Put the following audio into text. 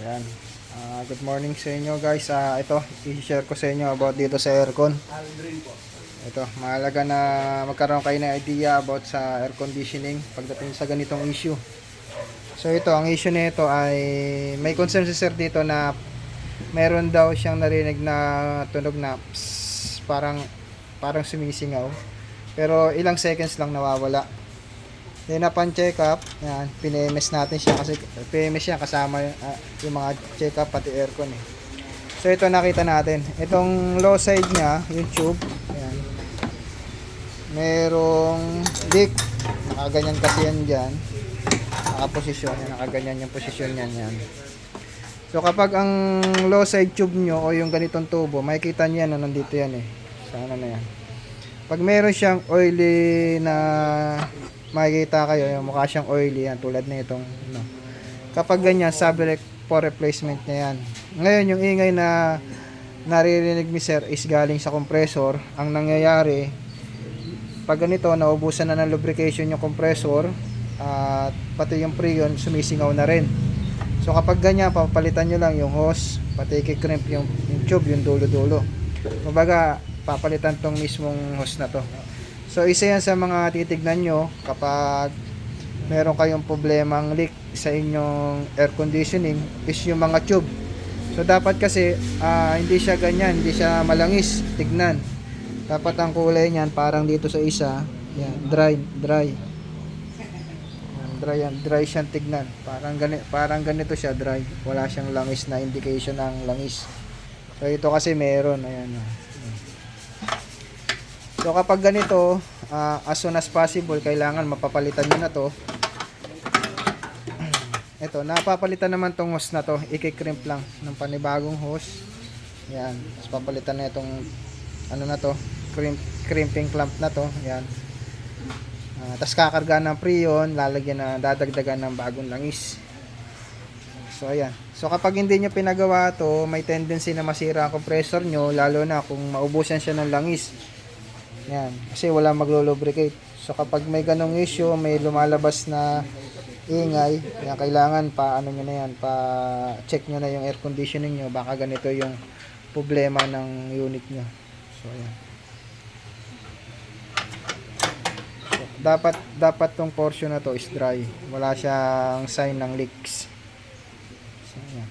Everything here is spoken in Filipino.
Ayan. Good morning sa inyo guys. Ito, i-share ko sa inyo about dito sa aircon. Ito, mahalaga na magkaroon kayo ng idea about sa air conditioning pagdating sa ganitong issue. So ito, ang issue nito ay may concern si sir dito na meron daw siyang narinig na tunog na psst, parang sumisingaw. Pero ilang seconds lang nawawala. Then upon check up, yan, PMS natin siya kasi PMS siya kasama yung mga check up pati aircon eh. So ito nakita natin, itong low side niya, yung tube, yan. Merong leak. Nakaganyan kasi yan diyan. Nakaposisyon, yan, nakaganyan yung posisyon niyan yan. So kapag ang low side tube nyo o yung ganitong tubo, makikita niyo yan, nandito yan eh. Sana na yan. Pag meron siyang oily na makikita kayo, yung mukha siyang oily yan, tulad na itong no. Kapag ganyan, subject for replacement na yan. Ngayon, yung ingay na naririnig ni sir is galing sa compressor. Ang nangyayari, pag ganito, naubusan na ng lubrication yung compressor at pati yung freon, sumisingaw na rin. So kapag ganyan, papalitan nyo lang yung hose, pati i-crimp yung tube, yung dulo-dulo. Kumbaga, papalitan tong mismong hose na to. So isa yan sa mga titignan nyo kapag meron kayong problemang leak sa inyong air conditioning is yung mga tube. So dapat kasi hindi siya ganyan, hindi siya malangis tignan. Dapat ang kulay niyan parang dito sa isa, yan, dry. Yan, dry siyang tignan. Parang ganito siya, dry. Wala siyang langis na indication ng langis. So ito kasi meron, ayan. So kapag ganito, as soon as possible, kailangan mapapalitan nyo na to. Ito, napapalitan naman tong hose na to. I-crimp lang ng panibagong hose. Yan. Tapos papalitan na itong ano na to, crimping clamp na to. Yan. Tapos kakarga ng freon, lalagyan na, dadagdagan ng bagong langis. So ayan. So kapag hindi nyo pinagawa to, may tendency na masira ang compressor nyo, lalo na kung maubusan siya ng langis. Yan, kasi wala maglo-lubricate. So kapag may ganong issue, may lumalabas na ingay, yan, kailangan pa ano niyo na yan, pa check niyo na yung air conditioning niyo, baka ganito yung problema ng unit niyo. So ayan. So, dapat tong portion na to is dry. Wala siyang sign ng leaks. So ayan.